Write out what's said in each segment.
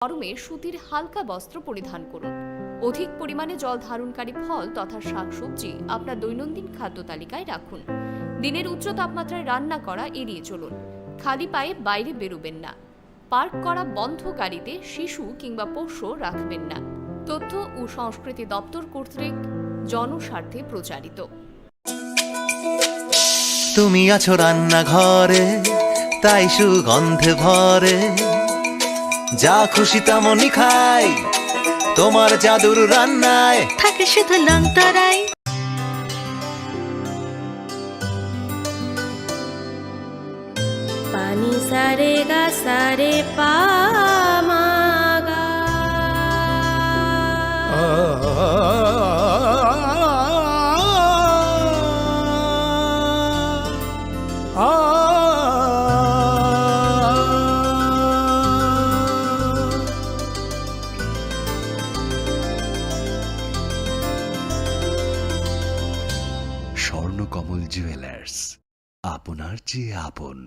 গরমে সুতির হালকা বস্ত্র পরিধান করুন। অধিক পরিমাণে জল ধারণকারী ফল তথা শাকসবজি আপনার দৈনন্দিন খাদ্য তালিকায় রাখুন। দিনের উচ্চ তাপমাত্রায় রান্না করা এড়িয়ে চলুন। খালি পায়ে বাইরে বেরোবেন না। পার্ক করা বন্ধ গাড়িতে শিশু কিংবা পোষ্য রাখবেন না। তথ্য ও সংস্কৃতি দপ্তর কর্তৃক জনস্বার্থে প্রচারিত। তুমি আছো রান্নাঘরে, তাই সুগন্ধে ভরে, যা খুশি তেমনই খাই, তোমার জাদুর রান্নায় থাকে শুধু লং তরাই। পানি সারে গা সারে পা মা গা। স্বর্ণকমল জুয়েলার্স, আপনার চেয়ে আপন।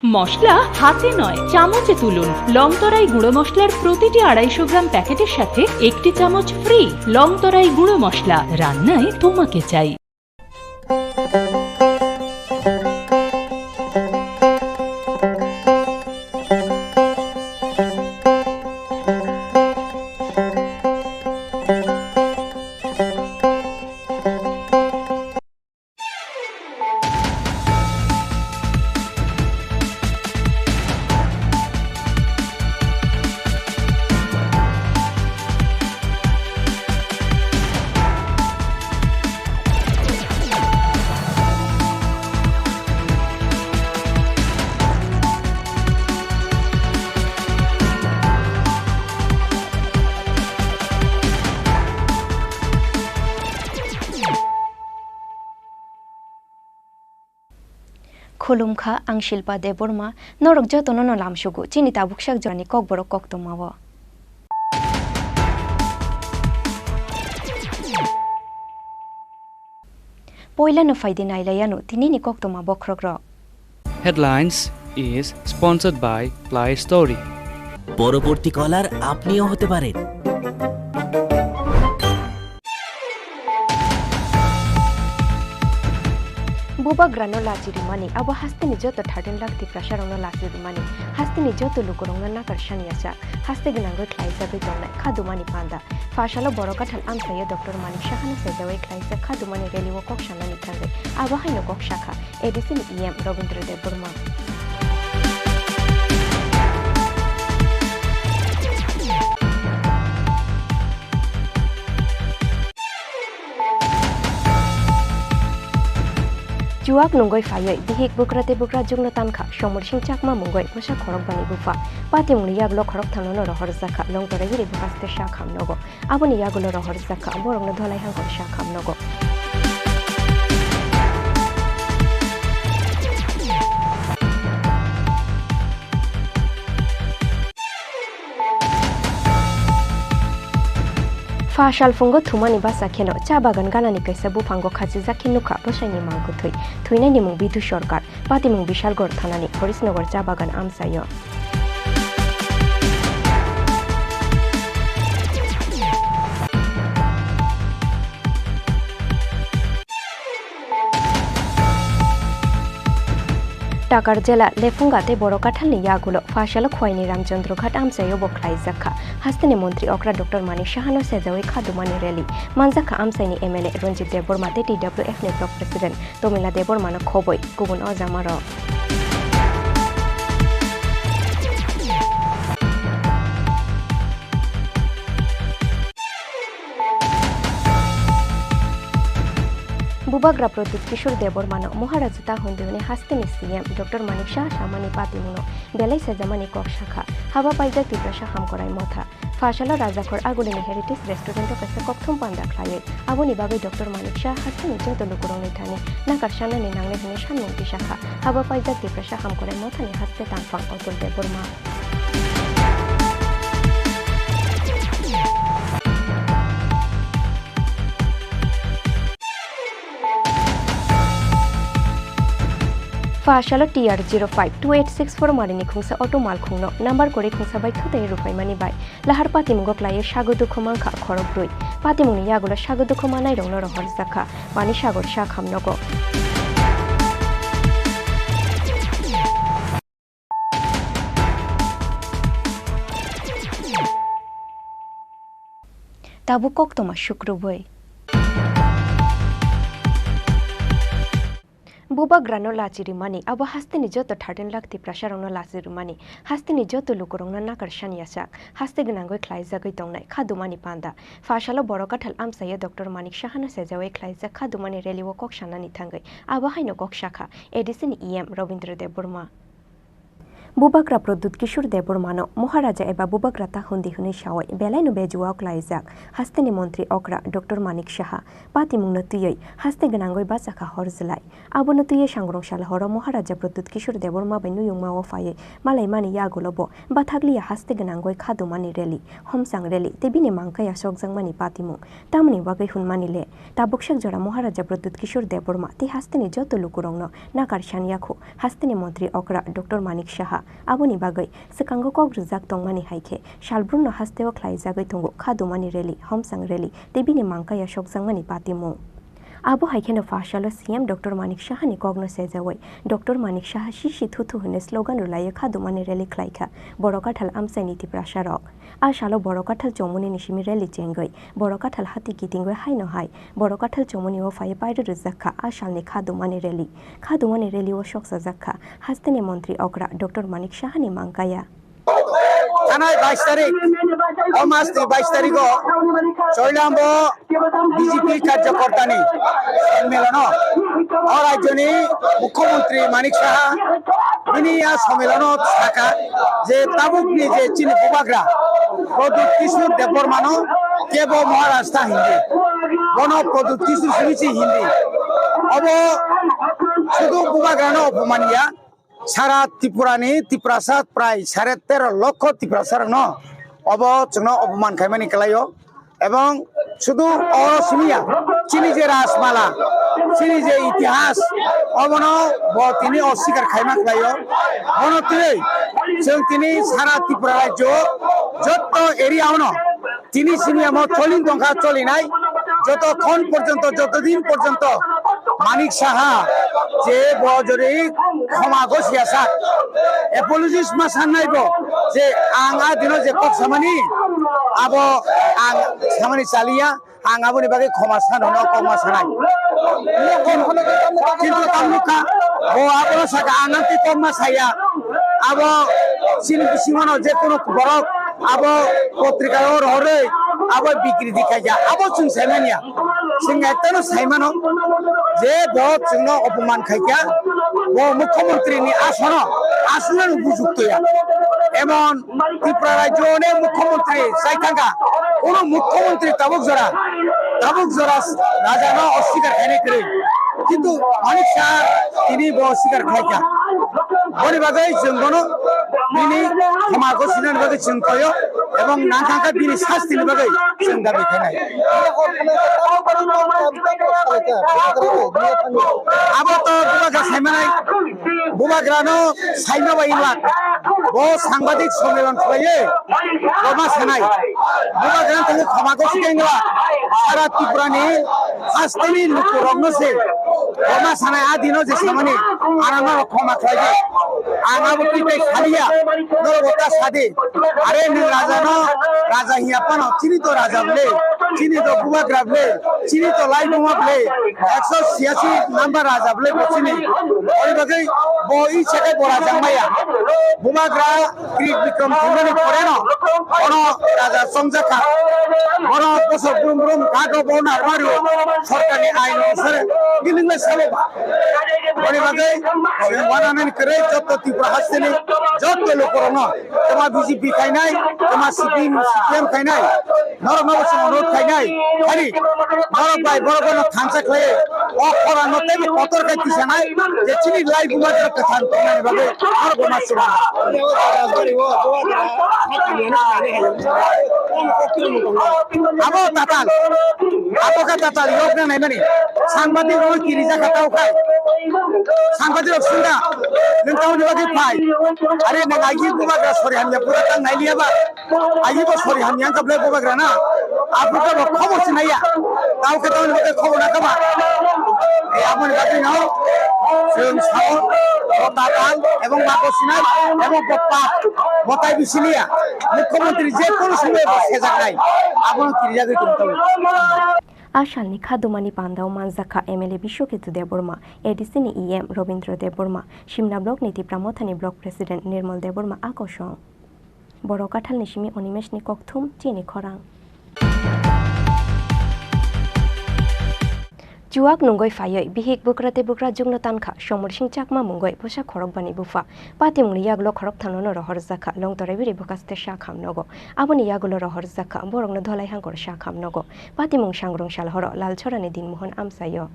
মশলা হাতে নয় চামচে তুলুন। লংতরাই গুঁড়ো মশলার প্রতিটি 250 গ্রাম প্যাকেটের সাথে 1 চামচ ফ্রি। লংতরাই গুঁড়ো মশলা, রান্নায় তোমাকে চাই। खुलुमखा आं शिल्पा देबरमा नरक जतन न लामसुगु चिनि ताबुकसाक जनि ककबरक कक्तमाव पयला न फाइदे नाइलायानु तिनिनि कक्तमा बख्रग्र। Headlines is sponsored by Play Story. পরবর্তী কলার আপনিও হতে পারেন। बुबा ग्रानो लाचिरि मानि अब हास्तेनि जतो 13 लाख तिफ्रासारंनो लाचिरि मानि हास्तेनि जतो लुकुरंनो नाकारसान यासा हास्ते गनांगो ख्लाइसा बेजंनाय खादुमानि पान्दा फाशालो बरकाथाल आमसायो डक्टर मानिक शाखानो सेजावै ख्लाइसा खादुमानि रेलिवो कक्षानानि थांगै आबाहायनो कक्षाखा एडिसिनि इएम रवीन्द्र देव बर्मा। जुआक नंगय फायै दिहिक बुक्राते बुक्रा जुगनो तानखा समरसिं चाकमा मंगय फसा खरक बानि बुफा पाते मुनि यागलो खरक थाननो रहर जाखा लंतरागिरि बुकास्ते शा खामनगो आबनि यागलो रहर जाखा बरंनो धलाय हांगो शा खामनगो। फाशाल फुंगो थुमानि बासा खेलो चा बागान गानानि कैसा बुफांगो खाजि जाखिनुखा बसाइनि मांगो थै थुइनायनि मुं बिधु सरकार पाति मुं बिशालगढ़ थानानि हरिशनगर चा बागान आमसायो। टाकार जेला लेफुंगाते बरकाथालनि यागुलो फाशालो खवाइनि रामचंद्रघाट आमसायो बख्लाई जाखा हास्तेनि मंत्री अक्रा डक्टर मानिक शाहानो सेजावै खादुमानि रेली मानजाखा आमसाइनि एमएलए रंजित देवबर्माते टीडब्ल्यूएफ नि ब्लक प्रेसिडेंट तमिला देवबर्मानो खबै गुबुन अजामार। बुबाग्रा प्रदूत किशोर देवबर्मानो महाराजता हुंदेवने हास्तेनि सीएम डक्टर मानिक शाह सामानि पातिमुनो बेलाई सेजामानि कक्षाखा हाबा पाइजा तिब्राशा हामकराय मथा फाशालो राजाखर आगुलिनि हेरिटेज रेस्टुरेंट कैसे कक्थम पान्दा ख्लायै आबनि बागै डक्टर मानिक शाह हास्तेनि जतो लुकुरंनि थानि नाकारसानानि नांले हने सानमुंति शाखा हाबा पाइजा तिब्राशा हामकराय मथानि हास्ते तानफां Atul Debbarma. Fashala TR052864 Marini Kungsa Auto Malkungno, number Kore Kungsa by Tuta Rufai Mani by Lahar Patimungo Playa Shagudu Komanka Korobrui, Patimuni Yagula Shagudu Komana Rono Horzaka, Bani Shagor Shakam Nogo. Tabu Koktoma Shukruboy. Buba grano lachiri mani abo hasteni joto 13 lakh ti prasharongno lachiri mani hasteni joto lukurongno nakarsan yasak haste gnangoi khlaijagoi tongnai khadumani panda fashalo borokathal amsaya Dr. Manik Shahana sejawai khlaijak khadumani reliwo koksanani thangai abo haino kokshakha edisini EM Robindra Deborma Bubagra Produt Kishur Debormano, Moharaja Eba Bubagra Tahundi Huni Shawai, Belaino Bejua Klaizak, Hasteni Montri Okra, Dr. Manik Shaha, Patimunotui, Hasteganangoi Basaka Horzlai, Abonotui Shangrong Shalhoro, Moharaja Produt Kishur Deborma by Nuyuma Ofaye, Malaimani Yagolobo, Bataglia Hasteganangoi Kadumani Reli, Homsang Reli, Tebini Mankaya Sogzangmani Patimu, Tamni Wagihun Manile, Tabukshak Jora Moharaja Produt Kishur Deborma, Ti Hasteni Joto Lukurongno, Nakarshan Yaku, Hasteni Montri Okra, Dr. Manik Shaha. Abuni bagai sekango kok rizak tongmani haike shalbrunno hasteo khlaijagai tongo khadumani reli homsang reli tebini mangkaya shokjangmani patimu abo haikeno fashalo CM Dr. Manik Shahani kogno sejawai Dr. Manik Shah shishi thuthu hune slogan rulaye khadumani reli khlaika borokathal amsai niti prasharok ashalo borokathal chomuni nishimi reli chengai borokathal hati kitingoi haino hai borokathal chomuni o fai paide rizakha ashalni khadumani reli o shoksa zakha hasteni montri okra Dr. Manik Shahani mangkaya থানায় 22 তারিখ মাস 22 তারিখ চৈলাম্ব BJP কার্যকর্তানি সম্মেলন রাজ্যনি মুখ্যমন্ত্রী মানিক সাহা তিনি সম্মেলন থাকা যে তাবুকনি যে চিনি বুবাগ্রা প্রদূত কিশোর দেববর্মানো কেবল মহারাষ্ট্র হিন্দি গণ প্রদূত কিশোর শুনেছি হিন্দি অব শুধু বুবাগ্রানো অপমানিয়া সারা ত্রিপুরানি ত্রিপুরাসাদ প্রায় 13.5 লক্ষ ত্রিপুরাসার অপমান খাইমানি খেলাইও এবং শুধু অরসিমিয়া চিনি যে রাসমালা চিনি যে ইতিহাস অবন তিনি অস্বীকার খাইমা খেলাইও বনতুই তিনি সারা ত্রিপুরা রাজ্য যত এরিয়াওন তিনি সিনিয়াম চলিন দংখা চলি নাই যতদিন পর্যন্ত মানিক সাহা যে বজরি ক্ষমা গছিয়াসা এপোলজিস মা সান্নাইব যে আঙা দিন যে কক সামানি আবো আং সামানি চালিয়া আং আবনি বাগে ক্ষমা সানো কমা সানাই কিন্তু তামুকা ও আবো সাকা আঙাতি কমা সাইয়া আবো সিমানো যে কোনো বরক আবো পত্রিকা হরে আবো বিক্রি দিখাই যা আবো চুন সাইমানিয়া সিংহাইতানো সাইমানো যে বহুত চিহ্ন অপমান খাইকা ও মুখ্যমন্ত্রী আসনের উপযুক্ত এমন ত্রিপুরা রাজ্য অনেক মুখ্যমন্ত্রী চাইথাঙ্গা কোন মুখ্যমন্ত্রী তাবুক জোড়া রাজা অস্বীকার খাইনে করে কিন্তু মানিক শাহ তিনি অস্বীকার খাইকা বনি বাগাই जों তিনি ক্ষমা ঘোষণার বাগে जों কয় এবং নাথাকা তিনি শাস্তির বাগে जों দাবি খাইনাই আবো তো বুবাগ্রা সাইমানাই বুবাগ্রানো সাইমাবা ইংলাক ও সাংবাদিক সম্মেলন খাইয়ে কমা সানাই বুবাগ্রান থেকে ক্ষমা ঘোষণা সারা ত্রিপুরানি শাস্তিনি লোক রংনসে কমা সানাই আদিনো যে সামনে আনানো ক্ষমা খাইয়ে আঙাবো কিতে খালিয়া নরবতা সাদে আরে নি রাজা হিয়াপানো চিনি তো রাজা বলে চিনি তো বুবাগ্রা বলে চিনি তো লাইবমা বলে 186 নাম্বার রাজা বলে চিনি ওই বাগে বই ছেকে বড়া জামাইয়া বুবাগ্রা ক্রিক বিক্রম সম্মানি করে না কোন রাজা সংজাকা কোন বছর বুমরুম কাটো বনা মারু সরকারি আইন অনুসারে গিলিংলে সালেবা ওই বাগে ওয়ানামেন করে যত ত্রিপুরা হাসছেনি যত লোকরন তোমার বিজেপি খাই নাই তোমার সিপিএম খাই নাই নরমাবস অনুরোধ খাই নাই খালি নরম ভাই বড় বড় থানসা খাইয়ে অকরা নতে কতর খাইতিছে নাই যে চিনি লাই বুমার করতে থান তোমার ভাবে আর বোমা সুরা আবো তাতাল লোক না নাই মানে সাংবাদিক কিরিজা খাতাও খায় সাংবাদিক অপশনটা নोंथांमोननि बागै फाय आरे नों आइगि बुबाग्रा सरि हामिया पुरा तां नाइलियाबा आइगि बो सरि हामिया कबले बुबाग्रा ना आपका खबर सिनाया ताव के ताव बागै खबर ना कमा ए आपनि बागै नाव जों साव ताताल एवं माको सिनाय एवं बप्पा बताय बिसिलिया मुख्यमंत्री जे कोन समय सेजाकनाय आपन किरियागै तुमताव आशालनि खादुमानि पान्दाव मानजाखा एमएलए बिश्वकेतु देबबर्मा एडिसिनि इएम रवीन्द्र देबबर्मा सिमना ब्लक नीति प्रामथानि ब्लक प्रेसिडेंट निर्मल देबबर्मा आकर्षण बर' काठालनि सिमि अनिमेशनि ककथुम चिनि खरां जुवाक नंगय फायै बिहिक बुक्राते बुक्रा जुगनो तानखा समरसिं चाकमा मुंगय पोसा खरक बानि बुफा पाति मुंनि यागलो खरक थाननो रहर जाखा लंतराय बिरि बुकास्ते शाखाम नगो आबनि यागलो रहर जाखा बरंनो धलाय हांगर शाखाम नगो पाति मुं सांग्रंशाल हर लालछरानि दिनमोहन आमसायो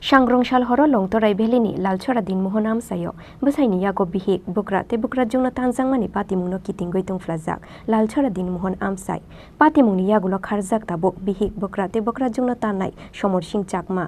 सांग्रंशाल हर लंतराय भेलिनि लालछरा दिनमोहन आमसायो बसाइनि यागो बिहिक बुक्राते बुक्रा जुगनो तानजांमानि पाति मुंनो कितिंगै तुंफ्लाजाक लालछरा दिनमोहन आमसाय पाति मुंनि यागलो खारजाक ताबो बिहिक बुक्राते बुक्रा जुगनो ताननाय समरसिं चाकमा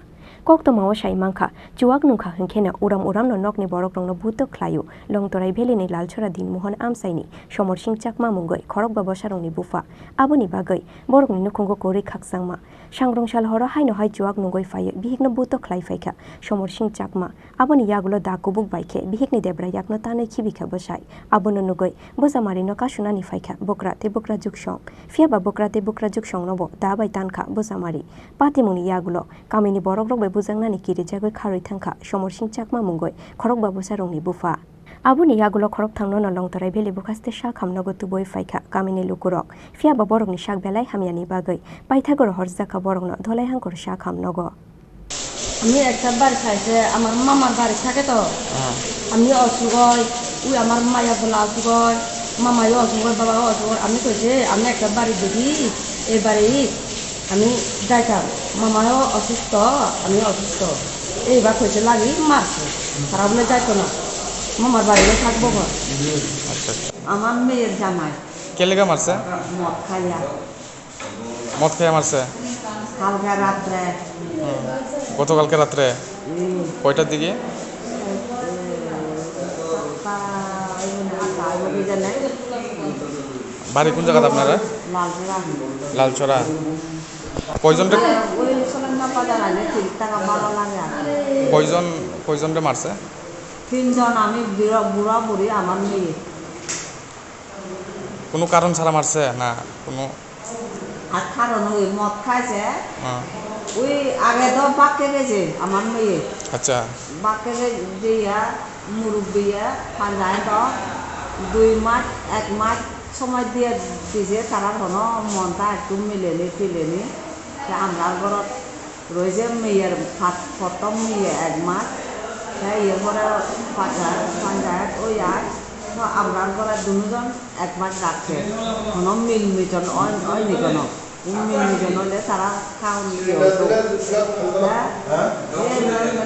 कक्तमाव साइमांखा जुवाक नुखा हंखेना उराम उराम नकनि बरक रंनो भूतो ख्लायो लंतराय भेलिनि लालछरा दिनमोहन आमसायनि समरसिं चाकमा मुंगै खरक बाबसारंनि बुफा आबनि बागै बरकनि नुखंगो कोरै खाकसांमा सांग्रंशाल हर हायनो हाय जुवाक नुगै फायो बिहिकनो भूतो ख्लाय फायखा समरसिं चाकमा आबनि यागलो दाकुबुक बायखे बिहिकनि देब्रा याकनो तानै खिबिखा बसाय आबनो नुगै बोजामारिनो कासुनानि फायखा बक्राते बक्रा जुगसं फियाबा बक्राते बक्रा जुगसं नबो दाबाय तानखा बोजामारि पातिमुनि यागलो कामिनि बरक रक बुजांनानि किरिजागै खारै थांखा समरसिं चाकमा मुंगै खरक बाबसारंनि बुफा आबुनि यागुलो खरक थांनो न लंतराय भेलि बुखास्ते शाक हामनगो तुबय फायखा कामिनि लुकुरक फियाबा बरकनि शाक बेलाय हामियानि बागै पाइथागर हरजाका बरकनो धलाय हांकर शाक हामनगो আমি একটা বাড়ি খাইছে আমার মামার বাড়ি থাকে তো আমি অসুগয় ওই আমার মায়া বলা অসুগয় মামাও অসুগয় বাবাও অসুগয় আমি কইছে আমি একটা বাড়ি দেখি এই বাড়ি আমি যাইতাম মামাও অসুস্থ আমি অসুস্থ এইবার কইছে লাগি মারছে তারা বলে যাইতো না মামার বাড়িতে থাকবো আমার মেয়ের জামাই কে লেগে মারছে মদ খাইয়া মারছে কালকে রাত্রে গতকালকে রাত্রে কয়টার দিকে বাড়ি কোন জায়গাতে আপনারা লালছড়া কয়জনরে মারছে তিনজন আমি বুড়া বুড়ি আমার মেয়ে কোনো কারণ ছাড়া মারছে না কোনো আর কারণ ওই মদ খাইছে ওই আগে তো বাক্যে গেছে আমার মেয়ে আচ্ছা বাক্যে দিয়া মুরব্বিয়া পাঞ্জায় তো 2 মাস 1 মাস সময় দিয়ে দিছে তারা কোনো মনটা একটু মিলেনি ফিলেনি আমরা ঘরত রয়েছে মেয়ের প্রথম মেয়ে 1 মাস এরপরে পাঞ্জায় ওই আর আমরা ঘরে দুজন 1 মাস রাখছে কোনো মিলমিটন অনেক কোনো মিলমিটন হলে তারা খাওয়ান দিয়ে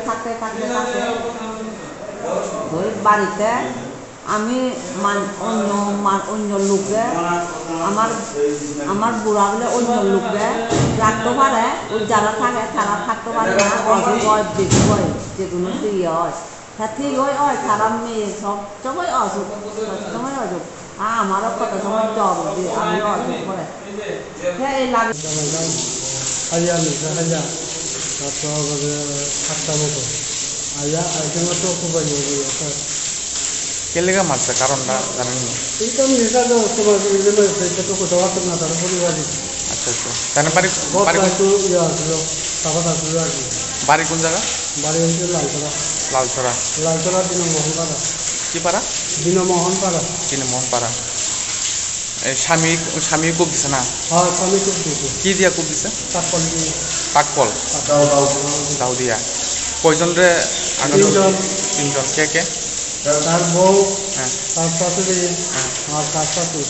থাকতে থাকতে থাকতে ওই বাড়িতে আমি অন্য লোকে আমার বুড়া বলে অন্য লোকে রাখতে পারে ওই যারা থাকে তারা থাকতে পারে না অসুখ হয় বেশি হয় যেগুলো দিয়ে হয় তা ঠিক হয় তারা মেয়ে সব সময় অসুখ সময় অসুখ আমারও কত সময় জ্বর দিয়ে আমি অসুখ করে এই লাগে আইয়া হাজা তারপর 7টা মতো আইয়া আইতে মতো খুব কে লেগে মারছে কারণটা জানেন না এই তো মেয়েটা তো তোমার জন্য সেটা তো কোথাও আসে না তার পরিবারে আচ্ছা আচ্ছা তাহলে বাড়ি তো ইয়া ছিল তারপর আসলে আর বাড়ি কোন জায়গা বাড়ি হচ্ছে লালছড়া দিনমোহন পাড়া কি পাড়া দিনমোহন পাড়া এই স্বামী কূপ দিছে না হ্যাঁ স্বামী কূপ দিছে কি দিয়া কূপ দিছে কাকপল দাও দিয়া কয়জন রে তিনজন কে তার বউ তার শাশুড়ি আর তার শাশুড়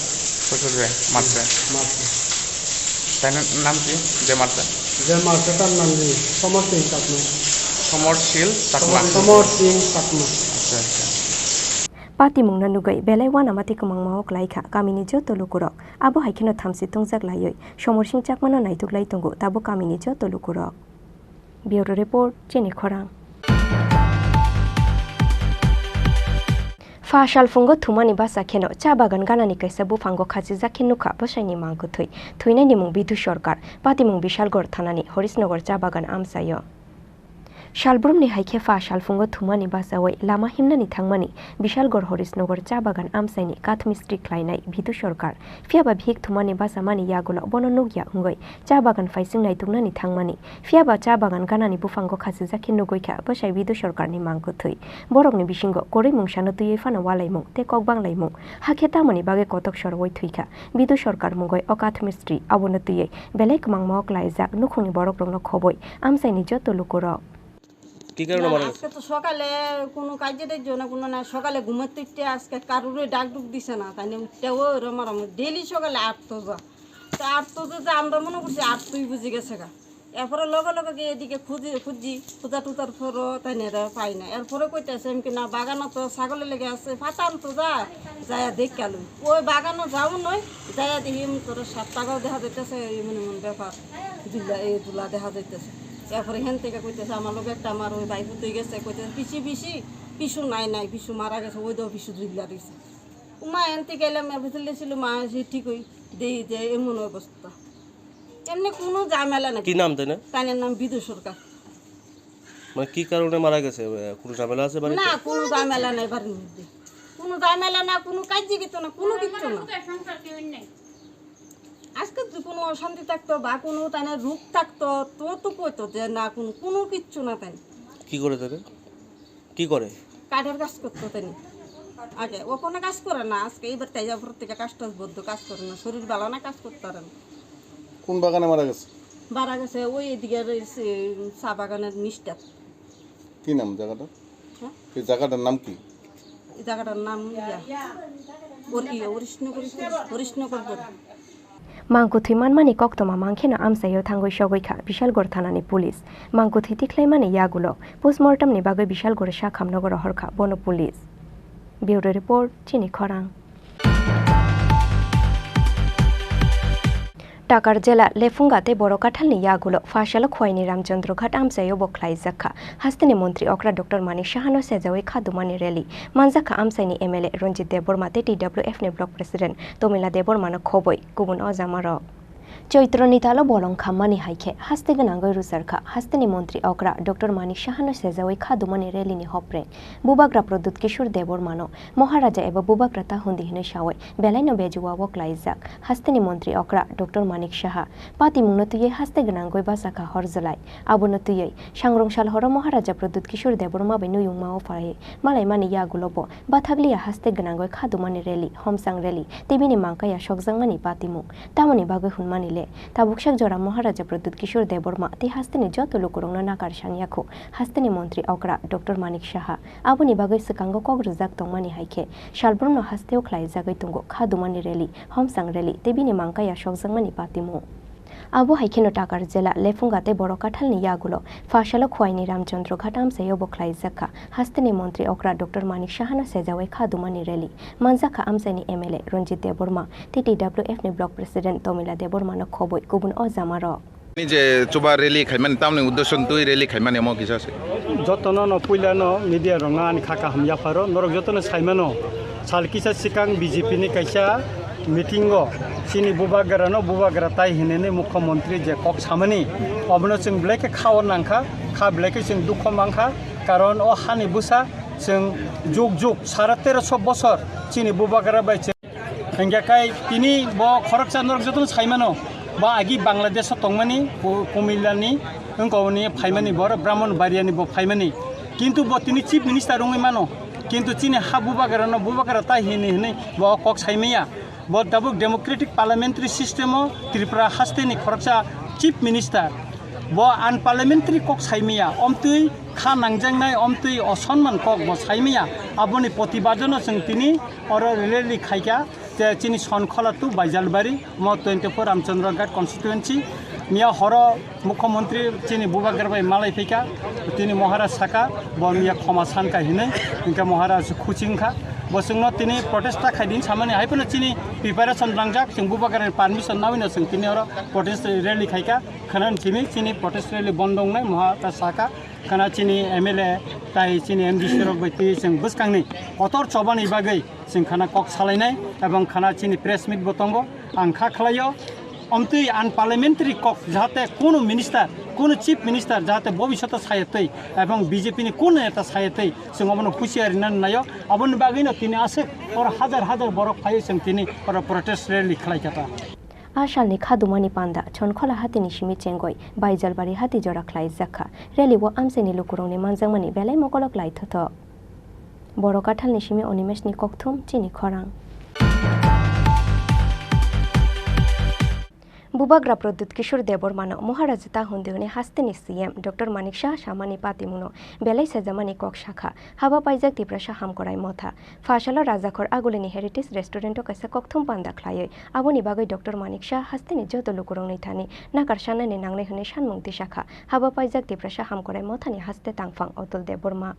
শ্বশুরে মারছে তাই নাম কি যে মারছে তার নাম কি সমর সিং চাকমা আচ্ছা আচ্ছা पाति मुंगना नुगै बेलाय वाना माति कमंग मावक लाइखा कामिनि जो तलुकुरक आबो हाइखेनो थामसि तंजाक लायै समरसिं चाकमानो नायतुक लाई तंगो ताबो कामिनि जो तलुकुरक ब्यूरो रिपोर्ट चिनि खरां Fa salfungo thumani basa kheno cha bagan ganani kaisa bufango khaji jakhin nukha boshaini mangko thuinai ni mung bidu sarkar patimung bishalgor thanani horisnogor cha bagan amsayo Shalbrumni haike fa salfungo thumani basawai lama himnani thangmani bishalgor horisnogor cha bagan amsaini kathmistri klainai bidu sarkar fiaba bhik thumani basamani yagulo bono nugya ungoi cha bagan faisingnai tungnani thangmani fiaba cha bagan ganani bufango khaji jakhin nugoikha bosai bidu sarkarni mangko thui borokni bisingo kori mungshano tuyei fana walaimung te kokbang laimung hakheta mani bage kotok sorwoi thuika bidu sarkar mungoi okathmistri abono tuyei belai kmang mok laijak nukhungni borok rongno khoboi amsaini joto lukorok আজকে তো সকালে কোনো কাজে দেখছো না কোনো না সকালে ঘুমাতে উঠতে আজকে কারোর ডাক ডুক দিছে না তাই উঠতেও আমার ডেলি সকালে আটতো যা আমরা মনে করছি আটতোই বুঝে গেছে গা এরপরে লগে লগে গিয়ে এদিকে খুঁজি খোঁজা টুজার পরও তাই না পাই না এরপরে কইতেছে এমকি না বাগানো তো ছাগলে লেগে আছে ফাটান তো যাইয়া দেখ গেল ওই বাগানো যাও নয় যাইয়া দেখি তোর 7 টাকাও দেখা যাইতেছে মনে মনে ব্যাপার দুলা দেখা যাইতেছে এরপরে হেন থেকে কইতেছে আমার লোক একটা আমার ওই ভাই পুতুই গেছে কইতেছে পিছু নাই পিছু মারা গেছে ওই দেওয়া পিছু দুইলা রয়েছে মা হেন থেকে এলাম ভেতরে ছিল মা সে ঠিকই দেই যে এমন অবস্থা এমনি কোনো ঝামেলা না কি নাম তাই না তার নাম বিদু সরকার মানে কি কারণে মারা গেছে কোনো ঝামেলা আছে বাড়িতে না কোনো ঝামেলা নাই বাড়ির মধ্যে কোনো ঝামেলা না কোনো কাজ গিতো না কোনো কিছু না আজকে কোনো অশান্তি থাকতো বা কোনো তাই রূপ থাকতো তো কইতো যে না কোনো কিচ্ছু না তাই কি করে তাকে কি করে কাঠের কাজ করতো তাই আগে ও কোনো কাজ করে না আজকে এইবার তাই যাওয়ার থেকে কাজটা বদ্ধ কাজ করে না শরীর ভালো না কাজ করতে পারে না কোন বাগানে মারা গেছে ওই এদিকে চা বাগানের নিষ্ঠা কি নাম জায়গাটা এই জায়গাটার নাম কি এই জায়গাটার নাম হরিষ্ণকর Mangkuthi manmani koktoma mangkhena amsayo thangoi shogoikha Bishalgor thanani police Mangkuthi tiklaimani yagulo postmortem ni bagoi Bishalgor shakhamnogor horkha bono police Bureau report Chini Khorang টাকার জেলা লেফুঙ্গাতে বড় কাঠালনি ইয়াগুলো ফাশালো খোয়াইনি রামচন্দ্রঘাট আমসাইও বখলাই জাখা হাস্তিনি মন্ত্রী অকরা ডক্টর মানিক সাহানো সেজাওই খাদুমানি রেলি মানজাখা আমসাইনি এমএলএ রঞ্জিত দেববর্মাতে টিডব্লিউএফ নি ব্লক প্রেসিডেন্ট তমিলা দেববর্মানো খবই গুবুন অজামারক চৈত্র নিতালো বলং খাম্মানি হাইখে হাস্তে গনাঙ্গই রুসারখা হাস্তেনি মন্ত্রী অকরা ডক্টর মানিক সাহানো সেজাওই খাদুমানি রেলিনি হপ্রে বুবাগ্রা প্রদ্যুৎ কিশোর দেববর্মানো মহারাজা এব বুবাগ্রা তাহুন্দি হিনে সাওই বেলাইনো বেজুয়া বকলাইজাক হাস্তেনি মন্ত্রী অকরা doctor Manik Saha পাতি মুনতুয়ে হাস্তে গনাঙ্গই বাসাখা হরজলাই আবনতুয়ে সাংরংশাল হর মহারাজা প্রদ্যুৎ কিশোর দেববর্মা বেনু ইউমাও ফায়ে মালাই মানি ইয়াগুলোবো বাথাগলিয়া হাস্তে গনাঙ্গই খাদুমানি রেলি হমসাং রেলি তিবিনি মাংকায়া সকজাংমানি পাতিমু তামনি বাগৈ হুনমানি তাবুকশাক জরা মহারাজা প্রদ্যুৎ কিশোর দেববর্মা তি হাস্তেনি যত লোকরং নাকার সানিয়াখো হাস্তেনি মন্ত্রী অকরা ডক্টর মানিক সাহা আবুনি বাগৈ সিকাঙ্গ কগ্রজাক তংমানি হাইখে শালব্রহ্ম হাস্তেও খ্লাই জাগৈ তুঙ্গো খাদুমানি রেলি হমসাং রেলি তেবিনি মাংকায়া সকজাংমানি পাতিমু আবু হাইখেনো টাকার জেলা লেফুঙ্গাতে বড় কাঠালনি ইয়াগুলো ফাশালো খোয়াইনি রামচন্দ্রঘাট আমসাইও বখলাই জাখা হাস্তেনি মন্ত্রী অকরা ডক্টর মানিক সাহানা সেজাওই খাদুমানি রেলি মানজাখা আমসাইনি এমএলএ রঞ্জিত দেববর্মা টিডব্লিউএফ নি ব্লক প্রেসিডেন্ট তমিলা দেববর্মানো খবই গুবুন অজামারক যে চোবা রেলি খাইমান তামনি উদ্দেশ্য তুই রেলি খাইমান এমন কিছু আছে যতন পইলানো মিডিয়া রঙা আনি খাকা হামিয়া ফারো নরক যতন সাইমানো সালকিসা সিকাং বিজেপি নি কাইসা মিটিংও চিনি বুবাগ্রা তাই হিনে মুখ্যমন্ত্রী যে কক সামানি অবনো जों ব্লেকে খাওয়ার নাংখা খা ব্লেকে जों দুঃখ মাংখা কারণ ও হানি বুসা जों যুগ 1350 বছর চিনি বুবাগ্রা বাইছে হেঙ্গাকাই তিনি ব খরকচা নরক যতন সাইমানো বা আগি বাংলাদেশ তংমানি কুমিল্লানি গনি ফাইমানি বড় ব্রাহ্মণবাড়িয়ানি ব ফাইমানি কিন্তু ব তিনি চিফ মিনিস্টার রঙই মানো কিন্তু চিনি হা বুবাগ্রা তাই হিনে ব cock সাইমাইয়া But double democratic parliamentary system Tripura hasteni khoroksa chief minister bo unparliamentary kok saimia omtui kha nangjangnai omtui osonman kok bo saimia aboni protibadono जों tini oro rally khaika je chini sonkhla tu baijalbari mo 24 Ramchandrghat constituency মিয়া হর মুখ্যমন্ত্রী চিনি বুবাগ্রাবাই মালাই ফেকা তিনি মহারাজ সাকা বমিয়া ক্ষমা সানকা হিনে Inca মহারাজ খুচিংখা bosungno tini protesta khaidin samani haipuna chini preparation rangjak sing bubagaran permission nawino sing tini oro protest rally khaika khanan chini protest rally bondong nai moha ta saka khana chini MLA tai chini MD Shirok baiti sing buskangni kotor chobani bagai sing khana kok salainai ebong khana chini press meet botongo angkha khlayo অমতি unparliamentary কক যাতে কোনো minister কোনো chief minister যাতে ভবিষ্যতে সায়তেই এবং বিজেপিনি কোন নেতা সায়তেই जों অবনো হুঁশিয়ারি নানাयो অবন বাগিনো তিনি আছে ওর হাজার হাজার বড় ফাই जों তিনি ওর প্রটেস্ট র্যালি খালাইকাতা आशालनि खादुमानि पान्दा छनखला हातिनि सिमि चेंगय बाइजालबारि हाति जरा ख्लाइ जाखा रेलिव आमसेनि लुकुरंनि मानजांमानि बेलाय मकलक लाइथथ बर' काठालनि सिमि अनिमेशनि ककथुम चिनि खरां बुबाग्रा प्रद्युत किशोर देबरमानो महाराजा ताहुन्दिहनि हास्तेनि सीएम डॉक्टर मानिक शाह सामानि पातिमुनो बेलाय सेजामानि कक शाखा हाबा पाइजाक तिप्रासा हामकराय मथा फाशालो राजाखर आगुलिनि हेरिटेज रेस्टुरेंटो काइसा ककथुम पान्दा ख्लायै आबोनि बागै डॉक्टर मानिक शाह हास्तेनि जत लुकुरंनि थानि नाकारसानानि नांनाय हने सानमुंति शाखा हाबा पाइजाक तिप्रासा हामकराय मथानि हास्ते तांफां अतुल देबरमा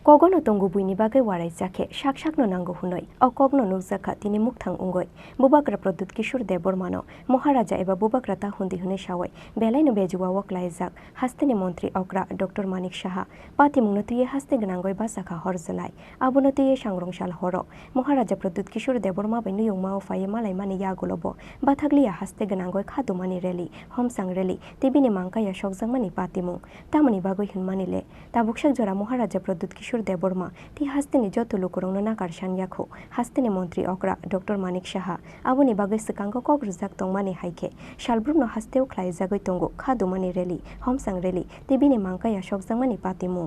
कगनो तंगु बुइनि बागै वाराय जाखे शाक शाकनो नांगौ हुनै अकगनो नुकजाखा तिनि मुखथां उंगै बुबाग्रा प्रद्युत किशोर देबरमानो महाराजा एबा बुबाग्रा ताहुन्दी हुनै सावै बेलायनो बेजुवा वकलाय जाक हास्तेनि मन्त्री अग्रा डॉक्टर मानिक शाह पातिमुंनो तुये हास्ते गनांगै बासाखा हरजलाय आबोनो तुये सांग्रंसाल हरो महाराजा प्रद्युत किशोर देबरमा बैनो यंमाव फाये मालाय मानि यागुलबो बाथाग्लिया हास्ते गनांगै खादुमानि रेली हमसां रेली तिबिनि मांकाया सकजांमानि पातिमुं तामनि बागै हुनमानिले ताबुकसाक जरा महाराजा प्रद्युत किशोर देबरमा ती हास्तेनि जत लुकुरंनो नाकारसान याखौ हास्तेनि मन्त्री अग्रा डॉक्टर मानिक शाह आबोनि बागै सिकांगो कग्रुजाक तंमानि हाइखे सालब्रुमनो हास्तेव ख्लाय जागै तंगो खादुमानि रेली हमसां रेली तिबिनि मांकाया सकजांमानि पातिमुं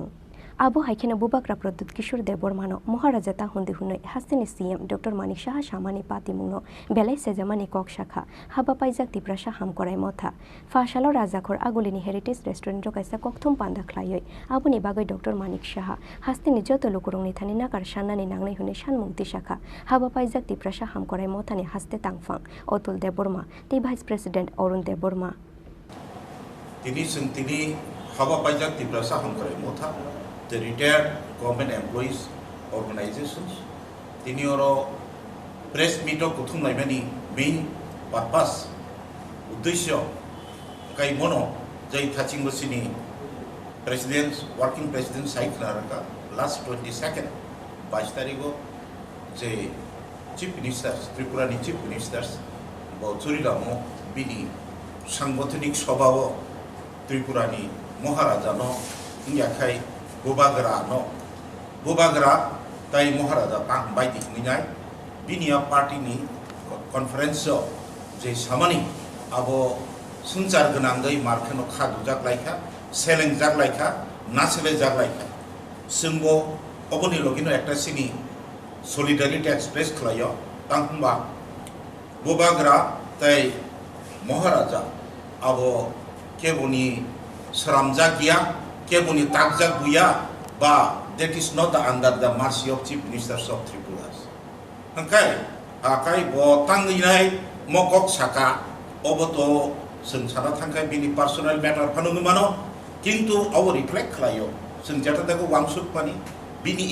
आबो हाइखेनो बुबाग्रा प्रद्युत किशोर देबरमानो महाराजा ताहुन्दी हुनै हास्तेनि सीएम डॉक्टर मानिक शाह सामानि पातिमुंनो बेलाय सेजामानि कक शाखा हाबा पाइजाक तिप्रासा हामकराय मथा फाशालो राजाखर आगुलिनि हेरिटेज रेस्टुरेंटो काइसा ककथुम पान्दा ख्लायै आबोनि बागै डॉक्टर मानिक शाह हास्तेनि जत लुकुरंनि थानि नाकार साननानि नांनाय हुनै सानमुंति शाखा हाबा पाइजाक तिप्रासा हामकराय मथानि हास्ते तांफां अतुल देबरमा ती भाइस प्रेसिडेंट अरुण देबरमा তিনি হাবা পাইজাক তিপ্রাসা হামকরাই মথা the retired government employees organizations tini oro press meet kothum laimani main purpose uddeshyo kai mono jai thaching bosini president working president saikhnaraka last 22nd 22 tarikho je chief ministers tripura ni chief ministers bo churiramo bini sangothonik sabhao tripura ni maharaja no yakai बुबाग्रा ताई महाराजा पां बायदि मिनाय बिनिया party नि conference जे सामानि आबो सुनचार गनांगै मार्केनो खादु जागलायखा सेलें जागलायखा नासेले जागलायखा जोंबो अबनि लगिनो एकटा सिनि सलिडारिटी एक्सप्रेस खलायो तांबा बुबाग्रा ताई महाराजा आबो केबोनि सरामजा गिया केबोनि ताकजा गुया बा that is not under the mercy of chief ministers of Tripura hangkai akai bo tanginai mokok saka oboto जों सारा थांखाय बिनि पर्सनल मैटर फानुनो मानो किंतु आवर रिफ्लेक्ट खालायो जों जाता दागो वांसुक मानि बिनि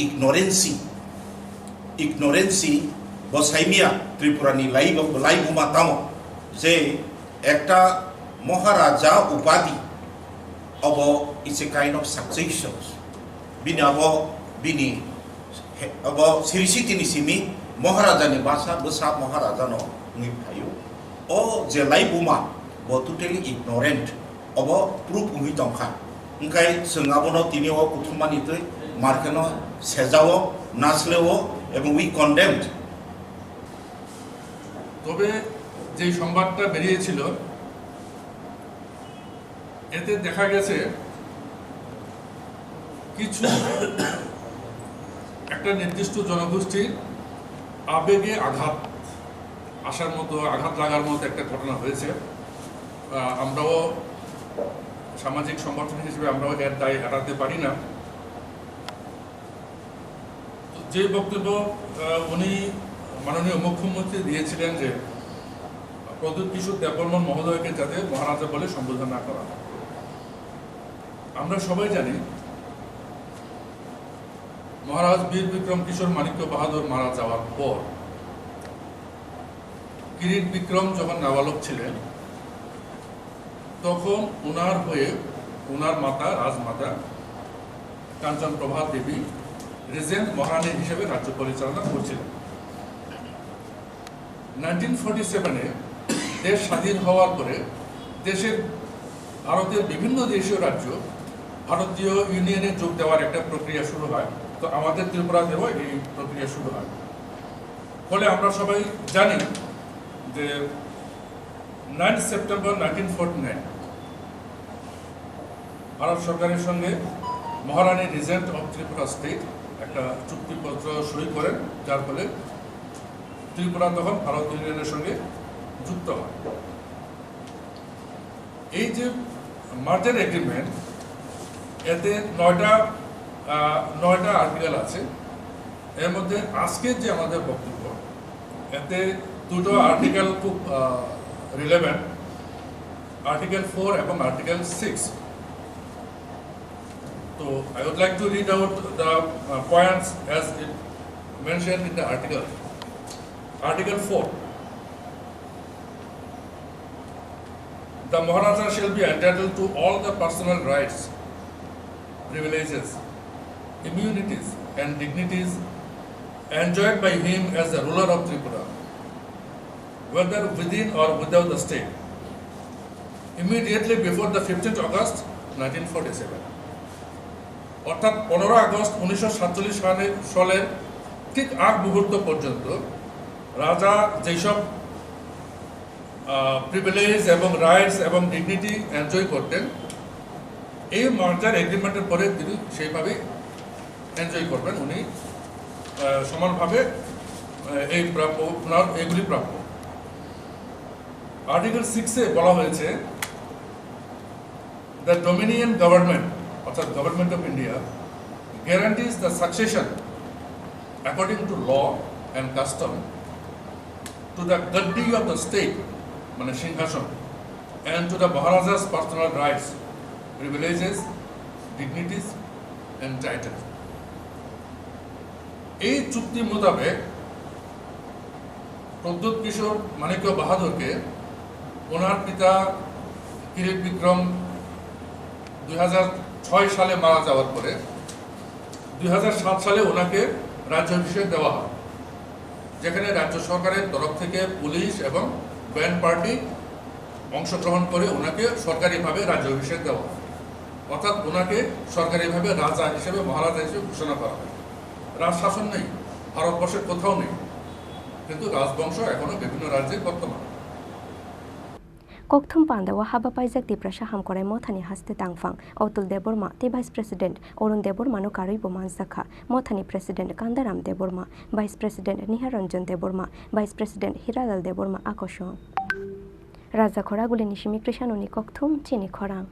इग्नोरेंसी बसाइमिया त्रिपुरानि लाइव मातामो जे एकटा महाराजा उपाधि अब it's a kind of succession बिनि अब सिरिसितिनि सिमि महाराजा नि बासा बसा महाराजा नो नि फायो ओ जे लाइव मा बो टोटली इग्नोरेंट अब प्रूफ उहि दंखा ओंखाय जों आबनो तिनिओ कुथुमानि तै मार्केनो सेजाओ नासलेओ এবং উই কনডেমড তবে যে সংবাদটা বেরিয়েছিল এতে দেখা গেছে কিছু একটা নির্দিষ্ট জনগোষ্ঠীর আবেগে আঘাত আসার মতো আঘাত লাগার মতো একটা ঘটনা হয়েছে আমরাও সামাজিক সংগঠন হিসেবে আমরাও এর দায় এড়াতে পারি না যে বক্তব্য উনি মাননীয় মুখ্যমন্ত্রী দিয়েছিলেন যে প্রদ্যুৎ কিশোর দেববর্মন মহোদয়কে যাতে মহারাজা বলে সম্বোধন না করা হয় আমরা সবাই জানি মহারাজ বীর বিক্রম কিশোর মাণিক্য বাহাদুর মারা যাওয়ার পর কিরিট বিক্রম যখন নাবালক ছিলেন তখন ওনার হয়ে ওনার মাতা রাজমাতা কাঞ্চন প্রভা দেবী রেজেন্ট মহারানী হিসেবে রাজ্য পরিচালনা করছিলেন। 1947-এ দেশ স্বাধীন হওয়ার পরে দেশের ভারতের বিভিন্ন দেশীয় রাজ্য ভারতীয় ইউনিয়নে যোগ দেওয়ার একটা প্রক্রিয়া শুরু হয়। তো আমাদের ত্রিপুরাতেও এই প্রক্রিয়া শুরু হয়। ফলে আমরা সবাই জানি যে 9 সেপ্টেম্বর 1949 ভারত সরকারের সঙ্গে মহারানী রিজেন্ট অফ ত্রিপুরা স্টেট একটা চুক্তিপত্র সই করেন, যার ফলে ত্রিপুরা তখন ভারত ইউনিয়নের সঙ্গে যুক্ত হয়। এই যে মার্জার এগ্রিমেন্ট, এতে 9টা আর্টিকেল আছে। এর মধ্যে আজকের যে আমাদের বক্তব্য, এতে দুটো আর্টিকেল খুব রিলেভেন্ট, আর্টিকেল 4 এবং article 6। So I would like to read out the points as it mentioned in the article. Article 4. The Maharaja shall be entitled to all the personal rights, privileges, immunities and dignities enjoyed by him as the ruler of Tripura, whether within or without the state, immediately before the 15th August 1947. অর্থাৎ 15 August 1947 সালের ঠিক আগ মুহূর্ত পর্যন্ত রাজা যেসব privilege এবং rights এবং ডিগনিটি এনজয় করতেন, এই মার্জার এগ্রিমেন্টের পরে তিনি সেইভাবে এনজয় করবেন। উনি সমানভাবে এই প্রাপ্য, ওনার এগুলি প্রাপ্য। আর্টিকেল 6-এ বলা হয়েছে, দ্য ডোমিনিয়ন গভর্নমেন্ট অর্থাৎ government of India guarantees the succession according to law and custom to the gaddi of the state, মানে সিংহাসন, and to the Maharaja's personal rights, privileges, dignities and titles. এই চুক্তি মোতাবেক প্রদ্যোৎ কিশোর মাণিক্য বাহাদুরকে ওনার পিতা কিরিট বিক্রম 2006 সালে মারা যাওয়ার পরে 2007 সালে ওনাকে রাজ্যাভিষেক দেওয়া হয়, যেখানে রাজ্য সরকারের তরফ থেকে পুলিশ এবং ব্যান্ড পার্টি অংশগ্রহণ করে ওনাকে সরকারিভাবে রাজ্যাভিষেক দেওয়া হয়। অর্থাৎ ওনাকে সরকারিভাবে রাজা হিসেবে, মহারাজা হিসেবে ঘোষণা করা হয়। রাজশাসন নেই, ভারতবর্ষের কোথাও নেই, কিন্তু রাজবংশ এখনো বিভিন্ন রাজ্যে বর্তমান। Kokthum Pandawa Haba Paizak Tiprasha Hamkorai Mothani Haste Tangfang, Autul Deborma, the Vice President, Orun Deborma no Karibo Manzaka, Mothani President Kandaram Deborma, Vice President Niharanjan Deborma, Vice President Hiradal Deborma Akoshon. Raza Khoragule Nishimi Krishanoni Kokthum, Chini Khorang.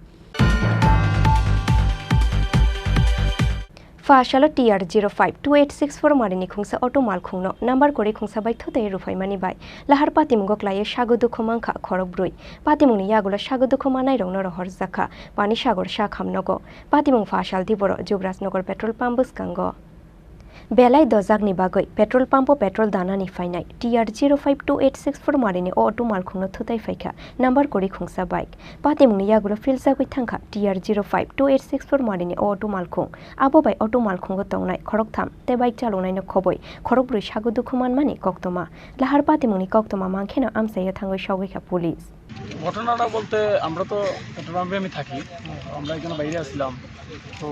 Fashalo TR052864 Marini Khungsa Automal Khungno, number Kori Khungsa by Tote Rufai Mani by Lahar Patim Goklaye Shagodu Komanka Korokbrui, Patimuni Yagula Shagodu Komanai Ronor Horzaka, Pani Shagor Shakham Nogo, Patimung Fashal Diboro, Jubras Nogor Petrol Pambus Kango. Belai Dozagni Bagoi, Petrol Pampo Petrol Danani Finite, TR052864 Marini or Automal Khungno Totai Faika, number Kori Khungsa bike, Patimuni Yagula Filsa Witanka, TR052864 Marini or Automal Khung, Abo by Automal Khungo Tonai, Koroktam, the bike Chalonai no Koboi, Korokbri Shagodu Kuman Mani Koktoma, Lahar Patimuni Koktoma Mankena Amsaya Tango Shawika Police. ঘটনাটা বলতে আমরা তো petrol পাম্পে আমি থাকি, আমরা এখানে বাইরে আসছিলাম, তো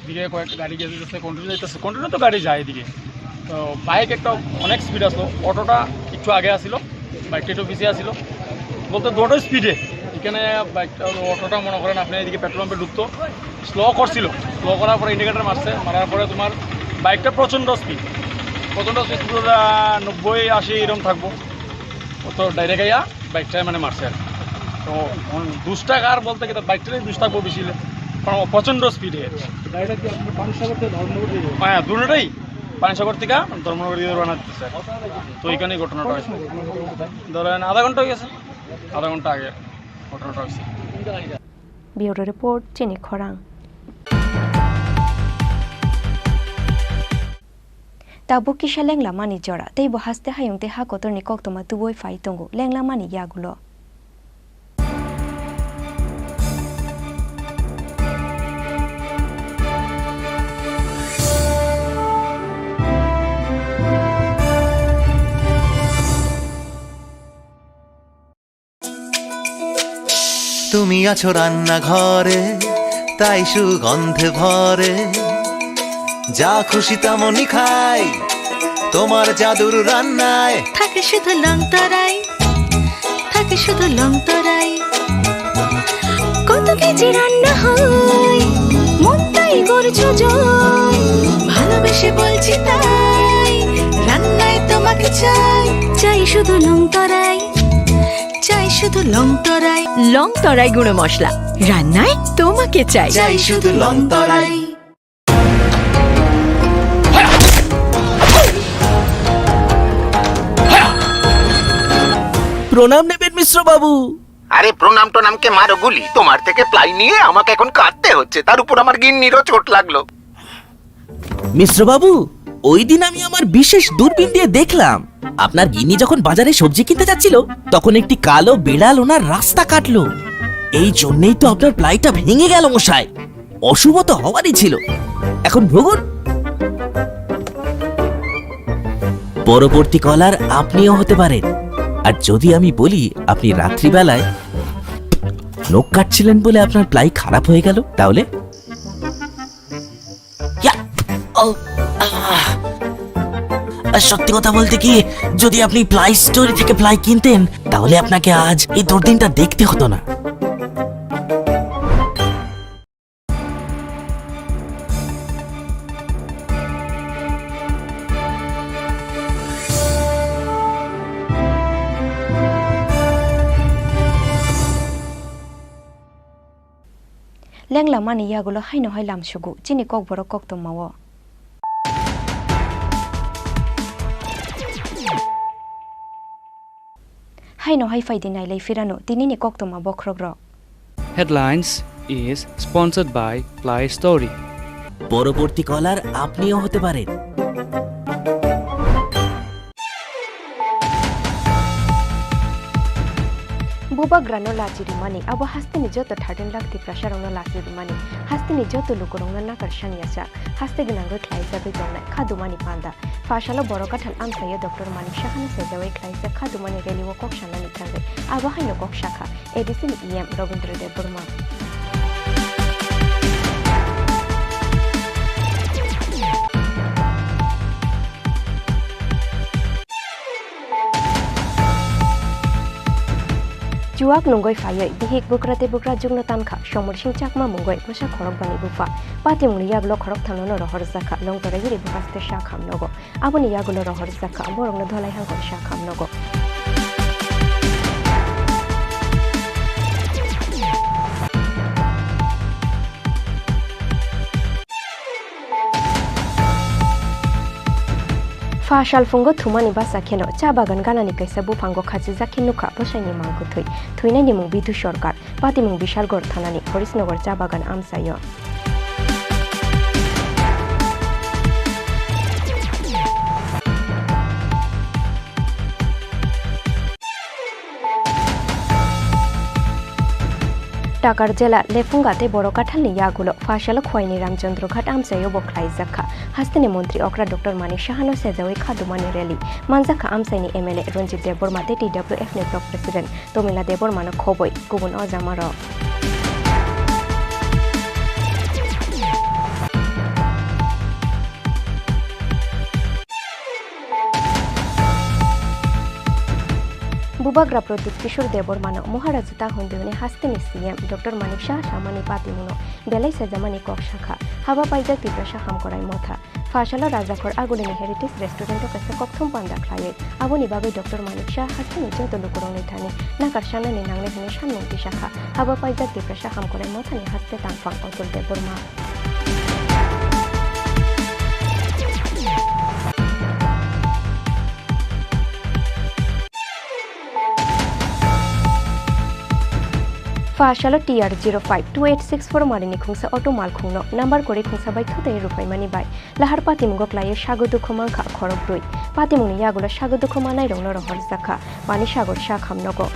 দিকে কয়েকটা গাড়ি যেতেছে, কন্টিনিউ যাইতেছে, কন্টিনিউ তো গাড়ি যায় এদিকে, তো বাইক একটা অনেক স্পিড আসলো, অটোটা একটু আগে আসলো, বাইকটা একটু পিছিয়ে আসলো, বলতে দুটো স্পিডে এখানে বাইকটা অটোটা মনে করেন আপনি এদিকে পেট্রোল পাম্পে ঢুকতো, স্লো করছিল, স্লো করার পরে ইন্ডিকেটার মারছে, মারার পরে তোমার বাইকটা প্রচণ্ড স্পিড 90-80 এরকম থাকবো, তো ডাইরেক্ট আইয়া বাইকটা মানে মারছে আর তো দুষ্টা কার বলতে গেলে বাইকটাই দুষ থাকবো বেশি, কারণ প্রচণ্ড স্পিডে। হ্যাঁ দুটোটাই পানিসাগর থেকে ধর্মনগর দিয়ে রানা দিচ্ছে, তো এইখানেই ঘটনাটা হয়েছে। ধরেন আধা ঘন্টা হয়ে গেছে, আধা ঘন্টা আগে ঘটনাটা হয়েছে। ব্যুরো রিপোর্ট চিনি খরাং। Tabu kisha lengla mani jora, tei bo haste hayung te ha kotor ni kok toma tuboi fai tongo, lengla mani yagulo. তুমি আছো রান্না ঘরে তাই সুগন্ধে ভরে যা খুশি তেমনই খাই তোমার জাদুর রান্নায় থাকে শুধু লং তরাই থাকে শুধু লং তরাই কত কেজি রান্না হয় মন তাই করছো জয় ভালোবেসে বলছি তাই রান্নায় তোমাকে চাই চাই শুধু লং তরাই চাই শুধু লং তরাই গুঁড়ো মশলা রান্নায় তোমাকে চাই চাই শুধু লং তরাই প্রণাম নেবেন মিশ্র বাবু। আরে প্রণাম টোনামকে মারো গুলি, তোমার থেকে প্লাই নিয়ে আমাকে এখন কাটতে হচ্ছে, তার উপর আমার গিন্নিরও চোট লাগলো। মিশ্র বাবু, ওই দিন আমি আমার বিশেষ দূরবীন দিয়ে দেখলাম আপনার গিন্নি যখন বাজারে সবজি কিনতে যাচ্ছিল তখন একটি কালো বিড়াল ওনার রাস্তা কাটলো। এই জন্যই তো আপনার প্লাইটা ভেঙে গেল মশাই। অশুভ তো হওয়ারই ছিল। এখন ভোগুন। পরবর্তী কলার আপনিও হতে পারেন। আর যদি আমি বলি আপনি রাত্রিবেলায় নখ কাটছিলেন বলে আপনার প্লাই খারাপ হয়ে গেল, তাহলে সত্যি কথা বলতে কি, যদি আপনি প্লাই স্টোরি থেকে প্লাই কিনতেন তাহলে আপনাকে আজ এই দুর্দিনটা দেখতে হতো না। Lengla mani yagulo haino hai lam sugu chini kokborok kok tomawo. Haino hai faidinai lei firano tinini kok toma bokrogro. Headlines is sponsored by Play Story. পরবর্তী কলার আপনিও হতে পারেন। Buba grano lachiri mani abo haste ni joto 13 lakh ti prasharong lachiri mani haste ni joto lukurong na karshan yasa haste ginango klaisa be jonna khadu mani panda fashala boroka thal amsaye Dr. Manik Shahana sejawe klaisa khadu mani reli wo kok shana ni thangre abo haino kok shakha edison em Rabindra Dev Burma Juak nunggoi faya dihik bukrate bukra jungno tankha somor sing chakma mungoi posa khorok bani bufa pati muni yaglo khorok thanono rohor zakha long toragiri bukaste sha khamnogo aboni yagulo rohor zakha borongno dholai hangor sha khamnogo Fashal fungo thumani basa kheno cha bagan ganani kaisa bu fango khaji jakhin nukha bosani mangko thoi thuinai ni mung bidu sarkar pati mung bishalgor thanani horisnogor cha bagan amsayo Takar jela lefungate boro kathalni yagulo fashalo khwaini Ramchandra Ghat amsayo boklai zakha hastene mantri okra Dr. Manik Shahano sejawe khadumani rally manjakha amsaini MLA Ranjit Deborma TWF ne block president Tomila Deborma no khoboi gubun ojamaro Bubagra Prodit Kishore Debormano Moharajita Hundune Hastini CM Dr. Manik Shah Shamani Patimuno Belai Sajamani Kok Shakha Haba Paija Tiprasha Hamkorai Motha Fashalo Rajakor Agulini Heritage Restaurant Kasa Kokthum Panda Klaye Aboni Babe Dr. Manik Shah Hastini Joto Lukuroni Thani Nakarshana ni Nangle Hine Shanmunti Shakha Haba Paija Tiprasha Hamkorai Motha ni Haste Tangfang Otul Deborma Fashala TR052864 Marini Kungsa Auto Malkuno, number Kore Kungsa by Kute Rufai Mani by Lahar Patimgo Klaya Shagudu Kumanka Korobrui, Patimuni Yagola Shagudu Kumana Ronor Horzaka, Bani Shagor Shakham Nogo.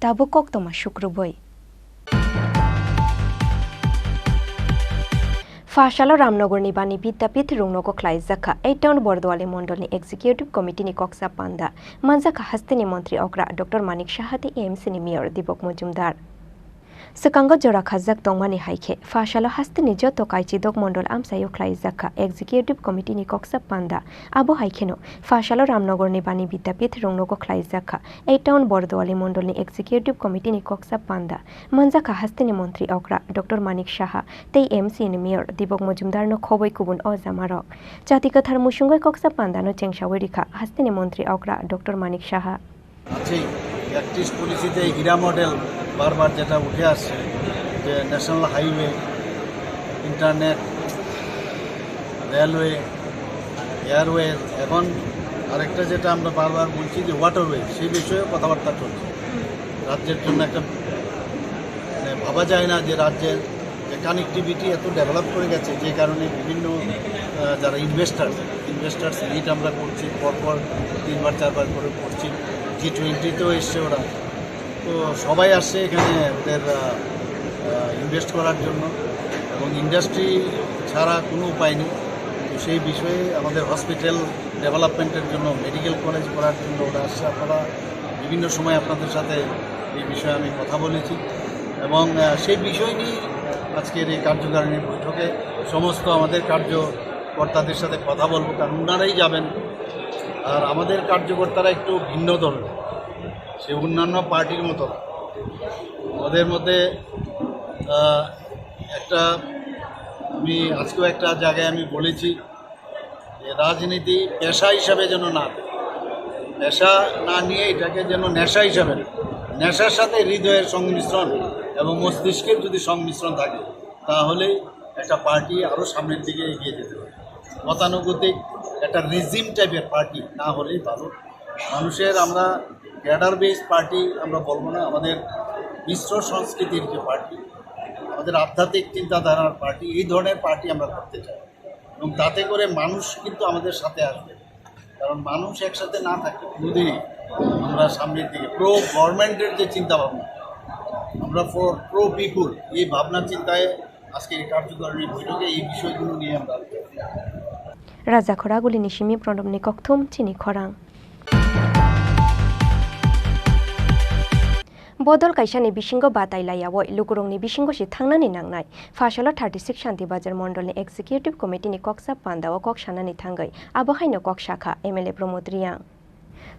Tabukok Toma Shukruboy. Fashala Ramnagar ni Bani Biddapit Rungnogo Klaizaka, 8 Town Bordwale Mondolni Executive Committee ni Koksa Panda, Manzaka Hastini Montri Okra, Dr. Manik Shahati AMC ni Mayor Dibok Mujumdar. Sekango Jora Khazak Tongmani Haike, Fashala Hastini Joto Kaichi Dog Mondol Amsayo Klaizaka, Executive Committee ni Koksa Panda, Abo Haikeno, Fashala Ramnagar ni Bani Biddapit Rungnogo Klaizaka, 8 Town Bordwale Mondolni Executive Committee ni Koksa Panda, Manzaka Hastini Montri Okra, Dr. Manik Shaha, Tei MC ni Mayor Dibok Mujumdar no Khoboi Kubun o Zamarok. Jatikathar Mushungoi Koksa Panda no Chengshawerika, Hastini Montri Okra, Dr. Manik Shaha. একত্রিশ পলিসিতে হীরা model বারবার যেটা উঠে আসছে যে national highway internet railway airway এখন আরেকটা যেটা আমরা বারবার বলছি যে ওয়াটারওয়ে সেই বিষয়ে কথাবার্তা চলছে রাজ্যের জন্য একটা মানে ভাবা যায় না যে রাজ্যের যে কানেক্টিভিটি এত ডেভেলপ করে গেছে যে কারণে বিভিন্ন যারা ইনভেস্টার্স মিট আমরা করছি পরপর 3বার 4বার করে করছি G20তেও এসছে ওরা তো সবাই আসছে এখানে ওদের ইনভেস্ট করার জন্য এবং ইন্ডাস্ট্রি ছাড়া কোনো উপায় নেই তো সেই বিষয়ে আমাদের হসপিটাল ডেভেলপমেন্টের জন্য মেডিকেল কলেজ করার জন্য ওরা আসছে আপনারা বিভিন্ন সময় আপনাদের সাথে এই বিষয়ে আমি কথা বলেছি এবং সেই বিষয় নিয়ে আজকের এই কার্যকারিণী বৈঠকে সমস্ত আমাদের কার্যকর্তাদের সাথে কথা বলবো কারণ ওনারাই যাবেন আর আমাদের কার্যকর্তারা একটু ভিন্ন ধরনের সে অন্যান্য পার্টির মতো ওদের মধ্যে একটা আমি আজকেও একটা জায়গায় আমি বলেছি যে রাজনীতি পেশা হিসাবে যেন না পেশা না নিয়ে এটাকে যেন নেশা হিসাবে নেশার সাথে হৃদয়ের সংমিশ্রণ এবং মস্তিষ্কের যদি সংমিশ্রণ থাকে তাহলে একটা পার্টি আরও সামনের দিকে এগিয়ে যেতে পারে গতানুগতিক একটা রিজিম টাইপের পার্টি না হলেই ভালো মানুষের আমরা ক্যাডার বেস পার্টি আমরা বলবো না আমাদের মিশ্র সংস্কৃতির যে পার্টি আমাদের আধ্যাত্মিক চিন্তাধারার পার্টি এই ধরনের পার্টি আমরা করতে চাই এবং তাতে করে মানুষ কিন্তু আমাদের সাথে আসবে কারণ মানুষ একসাথে না থাকলে কোনোদিনই আমরা সামনের দিকে প্রো গভর্নমেন্টের যে চিন্তাভাবনা আমরা প্রো পিপুল এই ভাবনা চিন্তায় আজকে এই কার্যকারিণী বৈঠকে এই বিষয়গুলো নিয়ে আমরা Raja Khoraguli Nishimi Prondomni Kokthum Chini Khorang Bodol Kaishani Bishingo Batailayawoi Lukurongni Bishingo shi thangnani nangnai Fashala 36 Shanti Bajar Mondolni Executive Committee ni Koksa Panda o Kokshanani thangai Abohaino Kokshakha MLA Promotriang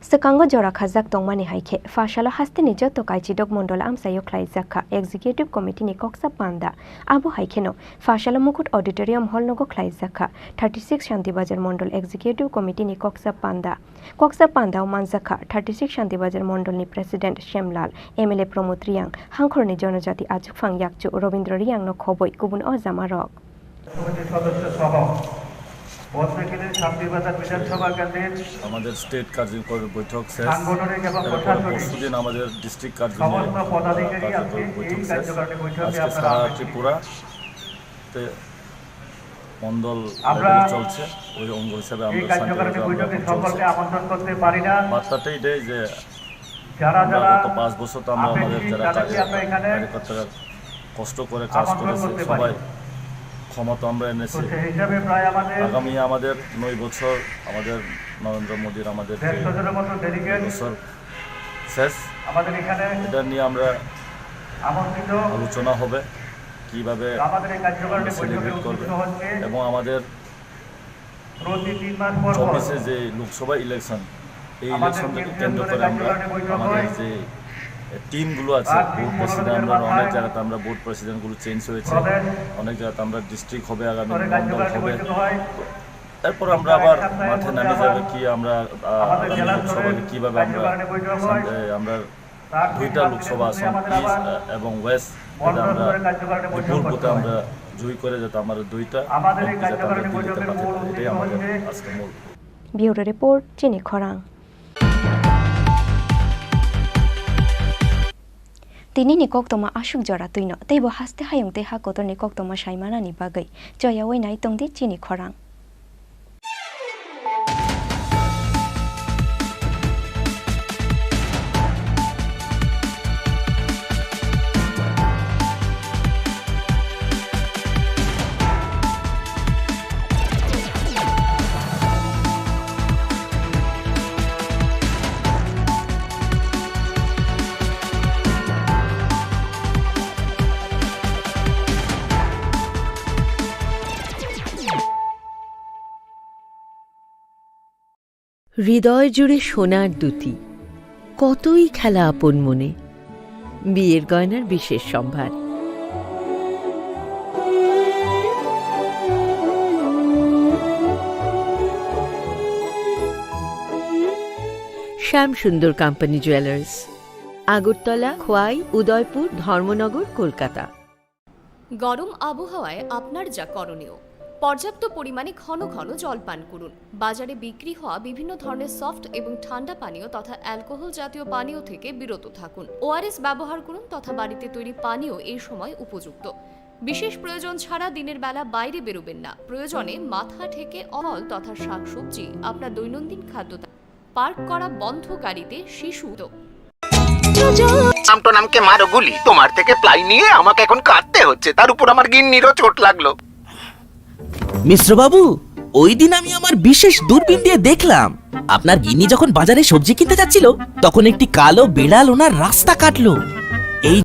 Sekango Jora Khazak Tongmani Haike Fashala Hastini Joto Kaichi Dog Mondol Amsayo Klaizaka Executive Committee ni Koksa Panda Abu Haikeno Fashala Mukut Auditorium Hall Nogo Klaizaka 36 Shanti Bajar Mondol Executive Committee ni Koksa Panda o Manzaka 36 Shanti Bajar Mondol ni President Shemlal MLA Promotriang Hangkhorni Jonojati Ajukphang Yakchu Robindro Riang no Khoboi Kubun o Zamarok আমাদের state কার্যকর বৈঠক শেষ পরশুদিন আমাদের district কার্যকর বৈঠক শেষ আজকে সারা ত্রিপুরাতে মন্ডল চলছে ওই অঙ্গ হিসাবে আমরা বার্তাটা এটাই যে গত 5 বছর তো আমরা আমাদের যারা কার্যকর্তারা কষ্ট করে কাজ করেছে সবাই ক্ষমতা আমরা এনেছি আগামী আমাদের 9 বছর আমাদের নরেন্দ্র মোদীর আমাদের বছর শেষ এটা নিয়ে আমরা আলোচনা হবে কীভাবে সেলিব্রেট করবে এবং আমাদের 24 যে লোকসভা ইলেকশন এই ইলেকশনকে কেন্দ্র করে আমরা আমাদের যে টিমগুলো আছে বোর্ড প্রেসিডেন্ট আমরা অনেক জায়গাতে আমরা বোর্ড প্রেসিডেন্টগুলো চেঞ্জ হয়েছে অনেক জায়গাতে আমরা ডিস্ট্রিক্ট হবে আগামী মন্ডল হবে এরপর আমরা আবার মাঠে নামে যাবে কি আমরা আগামী লোকসভাকে কীভাবে আমরা 2টা লোকসভা আসন ইস্ট এবং ওয়েস্ট এটা আমরা বিপুল ভোটে আমরা জয়ী করে যেতে আমাদের দুইটা এটাই আমাদের আজকে মূল। ব্যুরো রিপোর্ট চিনি খরাং। তিনি নিকক তমা আসুক জরা তুইনো তেইব হাসতে হায়ংতে হা কতর নিকক তমা সাইমানানি বাগৈ জয়া ওইনাই তংদি চিনি খরাং। হৃদয় জুড়ে সোনার দুটি, কতই খেলা আপন মনে, বিয়ের গয়নার বিশেষ সম্ভার। Shyamsundar company jewellers, Agartala, Khowai, Udaipur, Dharmanagar, Kolkata. গরম আবহাওয়ায় আপনার যা করণীয়, পর্যাপ্ত পরিমাণে ঘন ঘন জল পান করুন। বাজারে বিক্রি হওয়া বিভিন্ন ধরনের সফট এবং ঠান্ডা পানীয় তথা অ্যালকোহল জাতীয় পানীয় থেকে বিরত থাকুন। ওআরএস ব্যবহার করুন তথা বাড়িতে তৈরি পানীয় এই সময় উপযুক্ত। বিশেষ প্রয়োজন ছাড়া দিনের বেলা বাইরে বেরোবেন না। প্রয়োজনে মাথা ঢেকে ফল তথা শাকসবজি আপনার দৈনন্দিন খাদ্য। পার্ক করা বন্ধ গাড়িতে শিশু নামকে মারো গুলি, তোমার থেকে প্লাই নিয়ে আমাকে এখন কাটতে হচ্ছে, তার উপর আমার গিন্নিরও চোট লাগলো। মিশ্রবাবু, ওই দিন আমি আমার বিশেষ দূরবীন দিয়ে দেখলাম আপনার গিন্নি যখন বাজারে সবজি কিনতে যাচ্ছিল তখন একটি কালো বিড়াল ওনার রাস্তা কাটলো।